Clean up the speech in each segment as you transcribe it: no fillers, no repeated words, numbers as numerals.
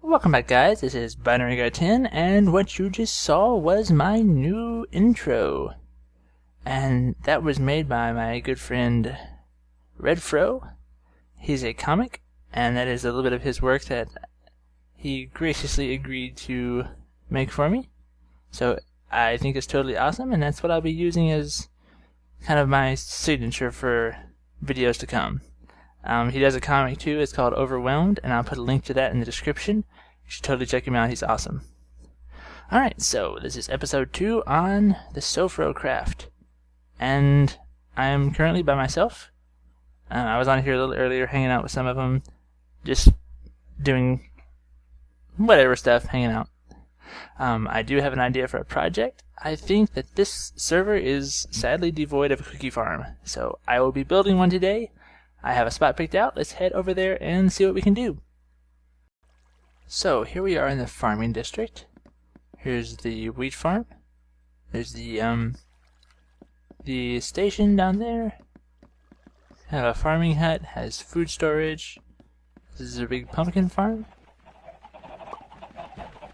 Welcome back, guys. This is Binary Guy 10, and what you just saw was my new intro. And that was made by my good friend RedFro. He's a comic, and that is a little bit of his work that he graciously agreed to make for me. So I think it's totally awesome, and that's what I'll be using as kind of my signature for videos to come. He does a comic too. It's called Overwhelmed, and I'll put a link to that in the description. You should totally check him out. He's awesome. Alright, so this is episode 2 on the SoFroCraft. And I'm currently by myself. I was on here a little earlier hanging out with some of them. Just doing whatever stuff, hanging out. I do have an idea for a project. I think that this server is sadly devoid of a cookie farm. So I will be building one today. I have a spot picked out. Let's head over there and see what we can do. So here we are in the farming district. Here's the wheat farm. There's the station down there. Have a farming hut, has food storage. This is a big pumpkin farm.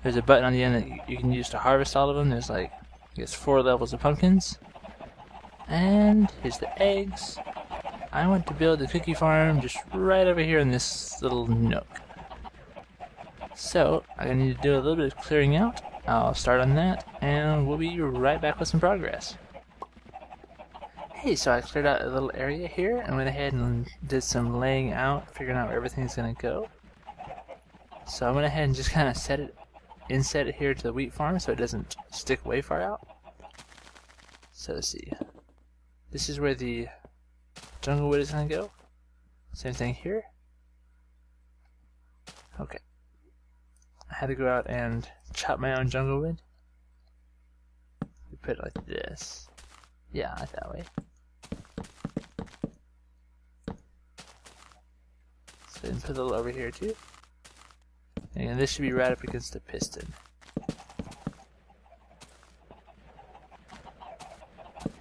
There's a button on the end that you can use to harvest all of them. There's like, I guess, 4 levels of pumpkins. And here's the eggs. I want to build a cookie farm just right over here in this little nook. So, I need to do a little bit of clearing out. I'll start on that, and we'll be right back with some progress. Hey, so I cleared out a little area here, and went ahead and did some laying out, figuring out where everything's going to go. So I went ahead and just kind of inset it here to the wheat farm so it doesn't stick way far out. So let's see. This is where the jungle wood is going to go. Same thing here. Okay. I had to go out and chop my own jungle wood. We put it like this. Yeah, like that way. So then put a little over here too. And this should be right up against the piston.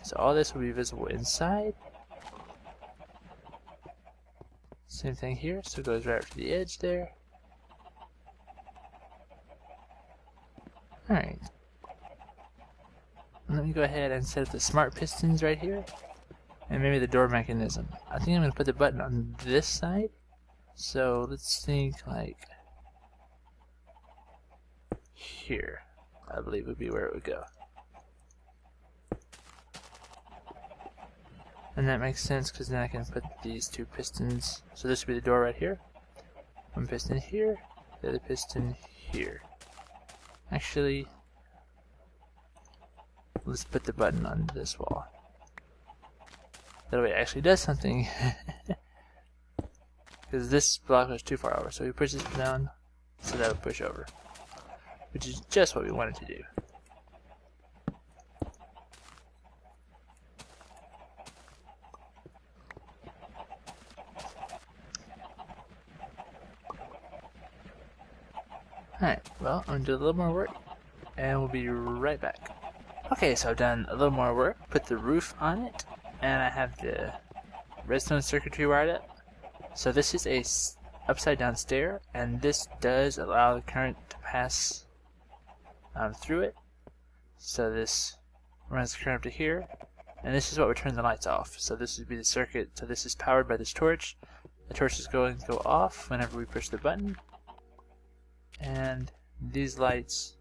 So all this will be visible inside. Same thing here, so it goes right up to the edge there. Alright. Let me go ahead and set up the smart pistons right here. And maybe the door mechanism. I think I'm going to put the button on this side. So let's think like here. I believe would be where it would go. And that makes sense because then I can put these 2 pistons. So this would be the door right here. 1 piston here, the other piston here. Actually, let's put the button on this wall. That way it actually does something. Because this block was too far over, so we push this down so that would push over. Which is just what we wanted to do. Alright, well, I'm going to do a little more work, and we'll be right back. Okay, so I've done a little more work, put the roof on it, and I have the redstone circuitry wired up. So this is a upside down stair, and this does allow the current to pass through it. So this runs the current up to here, and this is what would turn the lights off. So this would be the circuit, so this is powered by this torch. The torch is going to go off whenever we push the button. And these lights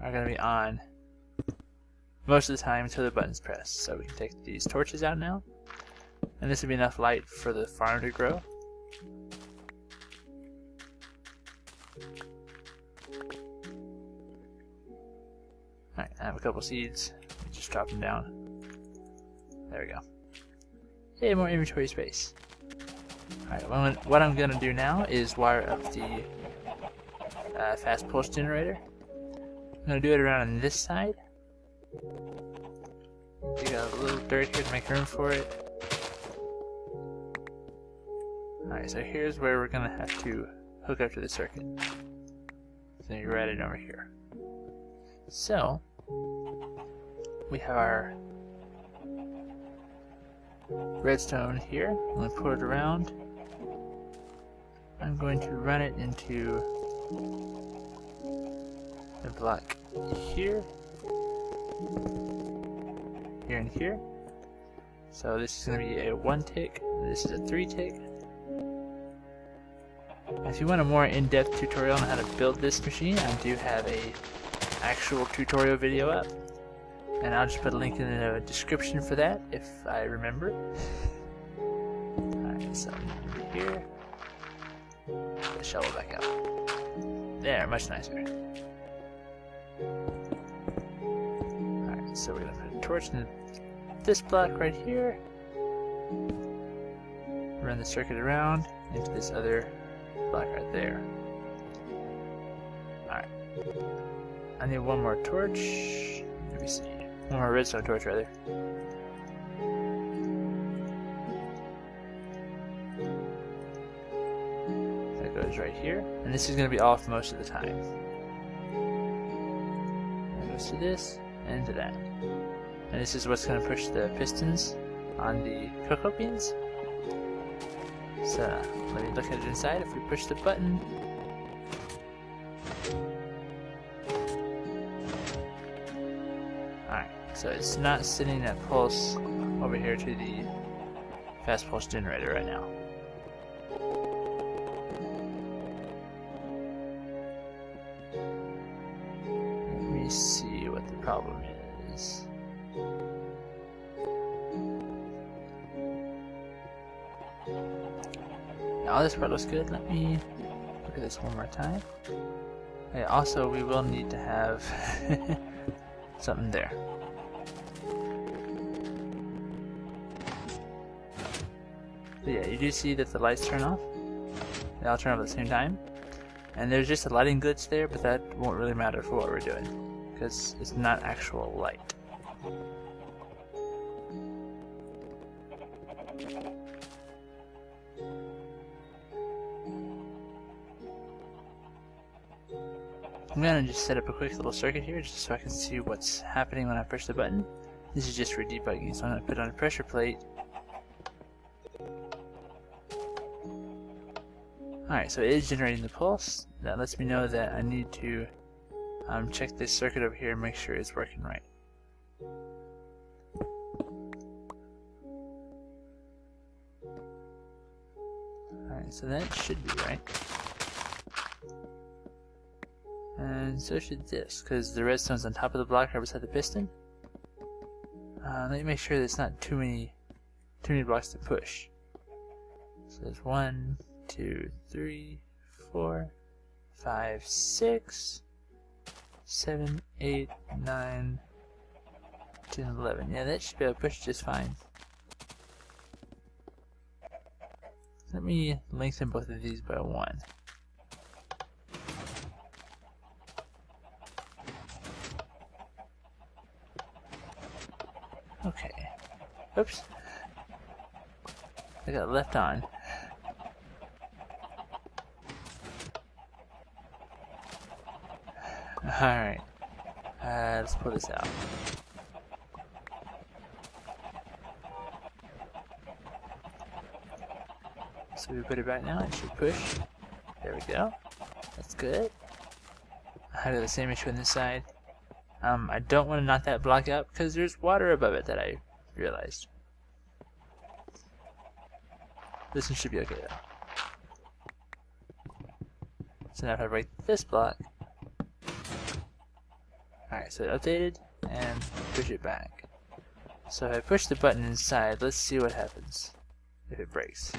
are going to be on most of the time until the button's pressed. So we can take these torches out now, and this would be enough light for the farm to grow. Alright, I have a couple seeds. Just drop them down. There we go. Hey, more inventory space. Alright, what I'm going to do now is wire up the fast pulse generator. I'm going to do it around on this side. Dig out a little dirt here to make room for it. Alright, so here's where we're going to have to hook up to the circuit. So you write it over here. So, we have our redstone here. I'm going to pull it around. I'm going to run it into the block here, here and here. So this is going to be a 1 tick, this is a 3 tick. If you want a more in-depth tutorial on how to build this machine, I do have a actual tutorial video up, and I'll just put a link in the description for that if I remember. Alright, so here, put the shovel back out. There, much nicer. Alright, so we're going to put a torch in this block right here, run the circuit around into this other block right there. Alright. I need one more torch. Let me see. One more redstone torch, rather. That goes right here. And this is going to be off most of the time. That goes to this and to that. And this is what's going to push the pistons on the cocoa beans. So, let me look at it inside. If we push the button, alright, so it's not sending that pulse over here to the fast pulse generator right now. Let me see what the problem is. Now this part looks good. Let me look at this one more time. Okay, also, we will need to have something there. So yeah, you do see that the lights turn off. They all turn off at the same time. And there's just a lighting glitch there, but that won't really matter for what we're doing, because it's not actual light. I'm gonna just set up a quick little circuit here just so I can see what's happening when I push the button. This is just for debugging, so I'm gonna put on a pressure plate. Alright, so it is generating the pulse. That lets me know that I need to check this circuit over here and make sure it's working right. Alright, so that should be right. And so should this, because the redstone's on top of the block right beside the piston. Let me make sure there's not too many blocks to push. So there's 1, 2, 3, 4, 5, 6, 7, 8, 9, 10, 11. Yeah, that should be able to push just fine. Let me lengthen both of these by 1. Okay. Oops. I got left on. Alright. Let's pull this out. So we put it back now, it should push. There we go. That's good. I have the same issue on this side. I don't want to knock that block out because there's water above it that I realized. This one should be okay though. So now if I break this block, alright, so it updated and push it back. So if I push the button inside, let's see what happens if it breaks.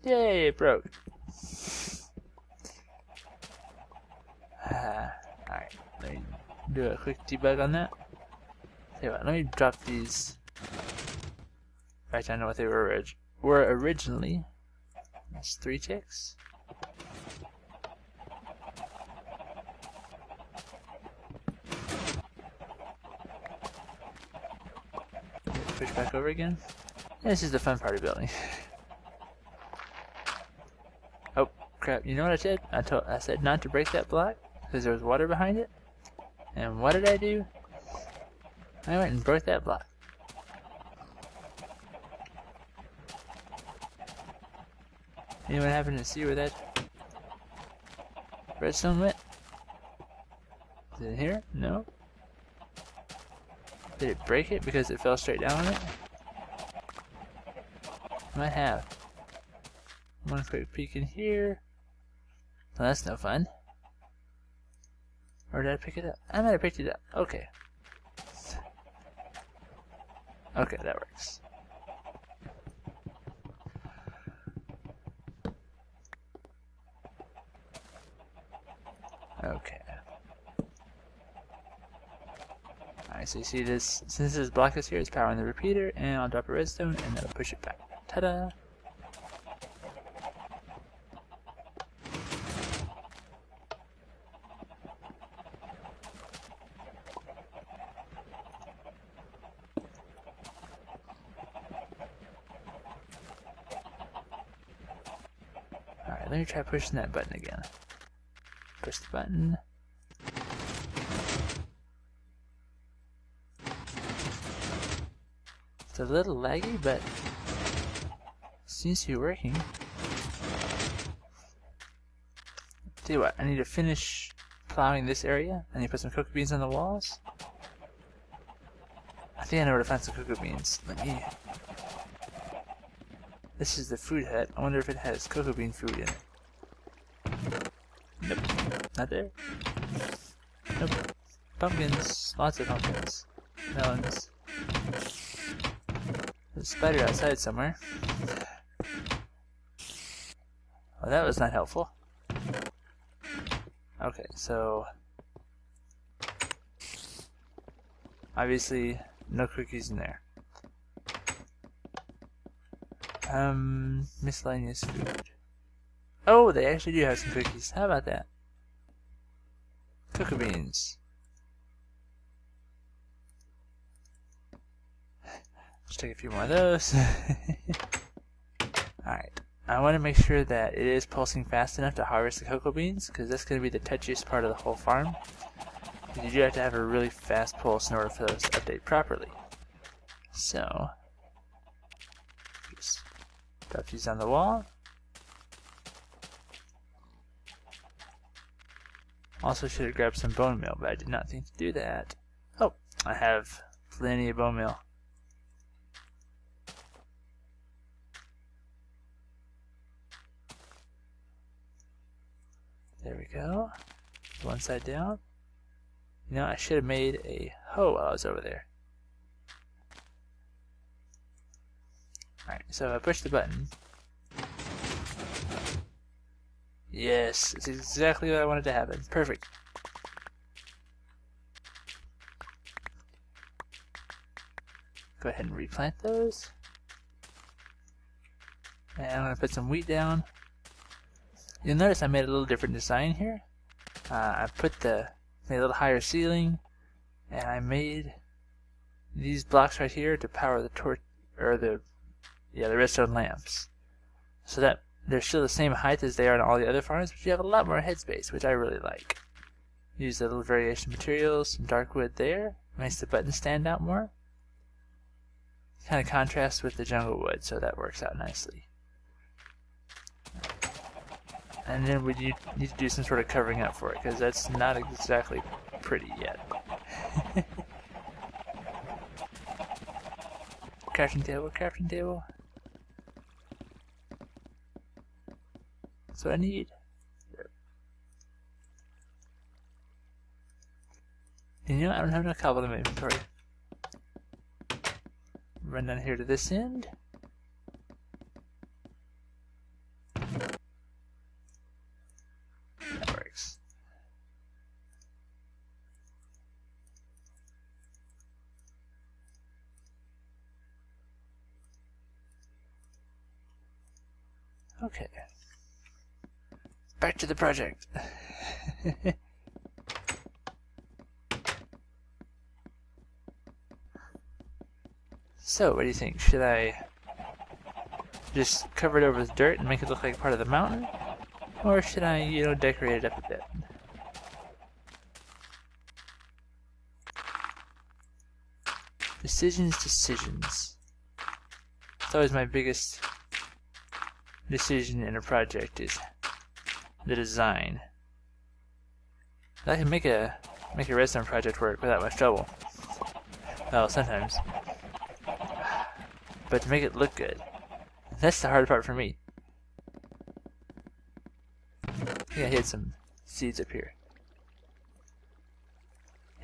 Yay, it broke. Alright, let me do a quick debug on that. Tell you what, let me drop these. In fact, I know what they were originally. That's 3 ticks. Push back over again. This is the fun part of building. Oh crap! You know what I said? I said not to break that block because there was water behind it. And what did I do? I went and broke that block. Anyone happen to see where that redstone went? Is it in here? No. Did it break it because it fell straight down on it? Might have. One quick peek in here. Well, that's no fun. Or did I pick it up? I might have picked it up. Okay. Okay, that works. Okay. Alright, so you see this, since this block is here, it's powering the repeater, and I'll drop a redstone, and that'll push it back. Ta-da! Alright, let me try pushing that button again. Push the button. It's a little laggy, but seems to be working. Tell you what, I need to finish plowing this area. I need to put some cocoa beans on the walls. I think I know where to find some cocoa beans. Let me... This is the food hut. I wonder if it has cocoa bean food in it. Nope. Not there. Nope. Pumpkins. Lots of pumpkins. Melons. There's a spider outside somewhere. Well, that was not helpful. Okay, so... Obviously, no cookies in there. Miscellaneous food. Oh, they actually do have some cookies. How about that? Cocoa beans. Let's take a few more of those. Alright. I want to make sure that it is pulsing fast enough to harvest the cocoa beans, because that's going to be the touchiest part of the whole farm. You do have to have a really fast pulse in order for those to update properly. So, just drop these on the wall. Also should have grabbed some bone meal, but I did not think to do that. Oh, I have plenty of bone meal. There we go. One side down. You know, I should have made a hoe while I was over there. Alright, so I push the button. Yes, it's exactly what I wanted to happen. Perfect. Go ahead and replant those. And I'm going to put some wheat down. You'll notice I made a little different design here. I made a little higher ceiling, and I made these blocks right here to power the the redstone lamps. So that they're still the same height as they are on all the other farms, but you have a lot more headspace, which I really like. Use a little variation materials, some dark wood there, makes the button stand out more. Kind of contrasts with the jungle wood, so that works out nicely. And then we need to do some sort of covering up for it, because that's not exactly pretty yet. Crafting table, crafting table. That's what I need. And you know, I don't have enough cobble in my inventory. Run down here to this end. That works. Okay. Back to the project. So, what do you think? Should I just cover it over with dirt and make it look like part of the mountain? Or should I, you know, decorate it up a bit? Decisions. It's always my biggest decision in a project is the design. I can make a redstone project work without much trouble. Well, sometimes. But to make it look good, that's the hard part for me. I think I hid some seeds up here.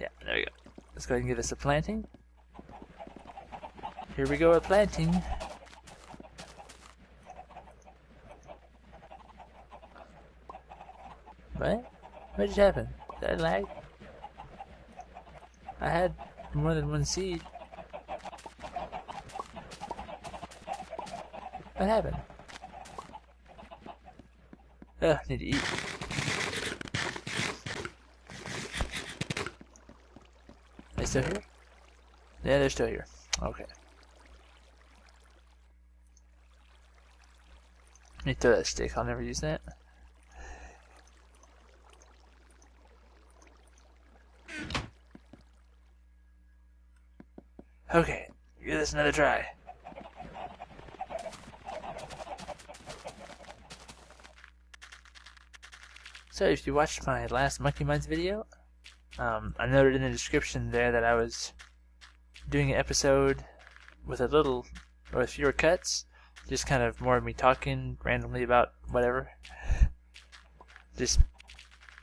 Yeah, there we go. Let's go ahead and give this a planting. Here we go with planting. What? What just happened? Did I lag? I had more than one seed. What happened? Ugh, need to eat. Are they still here? Yeah, they're still here. Okay. Let me throw that stick. I'll never use that. Okay, give this another try. So if you watched my last Monkey Mines video, I noted in the description there that I was doing an episode with with fewer cuts, just kind of more of me talking randomly about whatever. Just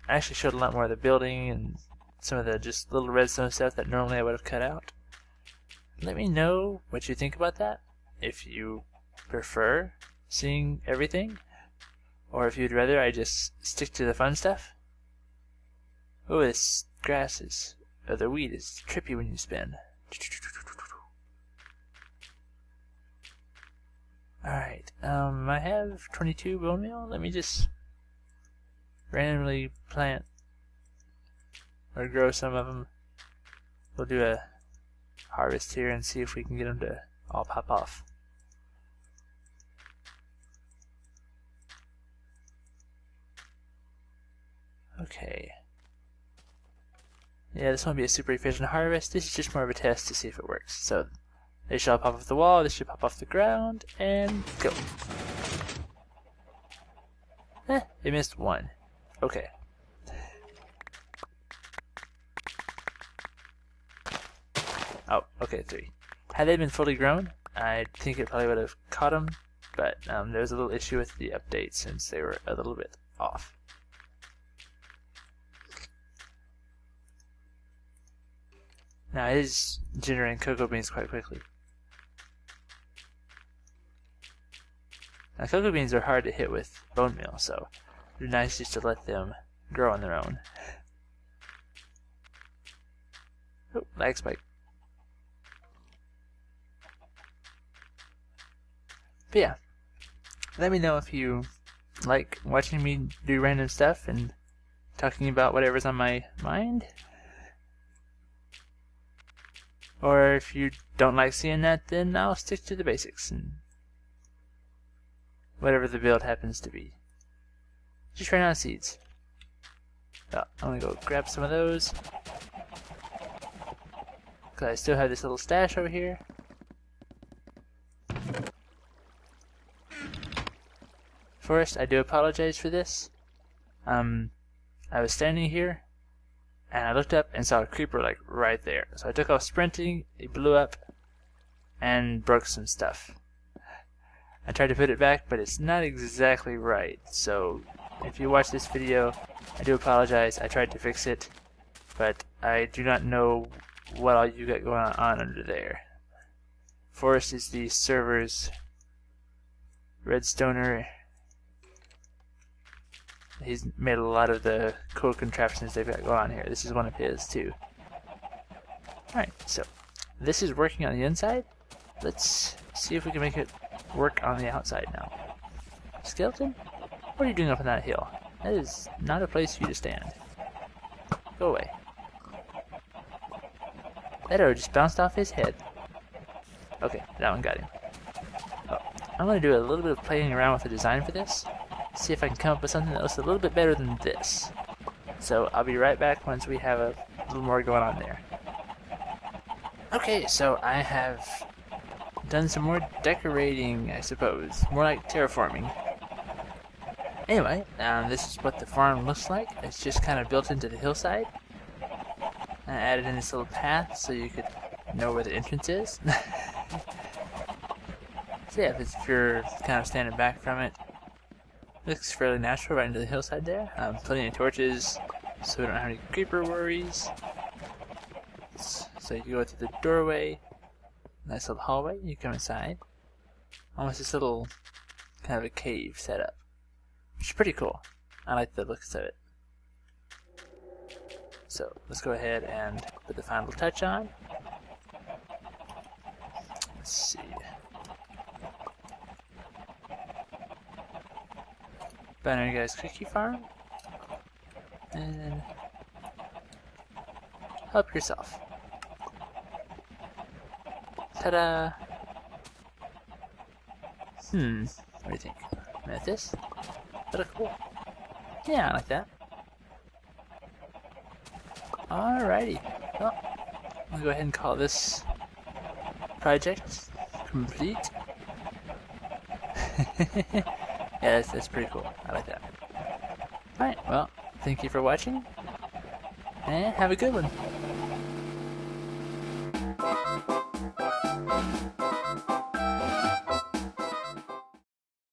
actually showed a lot more of the building and some of the just little redstone stuff that normally I would have cut out. Let me know what you think about that, if you prefer seeing everything, or if you'd rather I just stick to the fun stuff. Oh, this grass the weed is trippy when you spin. Alright, I have 22 bone meal. Let me just randomly plant or grow some of them. We'll do a harvest here and see if we can get them to all pop off. Okay. Yeah, this won't be a super efficient harvest. This is just more of a test to see if it works. So they should all pop off the wall, this should pop off the ground, and go. It missed one. Okay. Oh, okay, 3. Had they been fully grown, I think it probably would have caught them, but there was a little issue with the update since they were a little bit off. Now it is generating cocoa beans quite quickly. Now cocoa beans are hard to hit with bone meal, so it'd be nice just to let them grow on their own. Oh, lag spike. But yeah, let me know if you like watching me do random stuff and talking about whatever's on my mind. Or if you don't like seeing that, then I'll stick to the basics and whatever the build happens to be. Just ran out of seeds. Oh, I'm gonna go grab some of those, because I still have this little stash over here. First, I do apologize for this. I was standing here, and I looked up and saw a creeper like right there. So I took off sprinting, it blew up, and broke some stuff. I tried to put it back, but it's not exactly right. So if you watch this video, I do apologize. I tried to fix it, but I do not know what all you got going on under there. Forrest is the server's redstoner. He's made a lot of the cool contraptions they've got going on here. This is one of his too. Alright, so this is working on the inside. Let's see if we can make it work on the outside now. Skeleton? What are you doing up on that hill? That is not a place for you to stand. Go away. That arrow just bounced off his head. Okay, that one got him. Oh, I'm going to do a little bit of playing around with the design for this. See if I can come up with something that looks a little bit better than this. So I'll be right back once we have a little more going on there. Okay, so I have done some more decorating, I suppose. More like terraforming. Anyway, this is what the farm looks like. It's just kind of built into the hillside. And I added in this little path so you could know where the entrance is. So yeah, if you're kind of standing back from it, it looks fairly natural right into the hillside there. Plenty of torches so we don't have any creeper worries. So you go through the doorway, nice little hallway, you come inside. Almost this little kind of a cave setup, which is pretty cool. I like the looks of it. So let's go ahead and put the final touch on. Let's see. Binary Guys Cookie Farm. And help yourself. Ta-da! What do you think? About this? That look cool. Yeah, I like that. Alrighty. Well, I'll go ahead and call this project complete. Yeah, that's pretty cool. I like that. Alright, well, thank you for watching, and have a good one.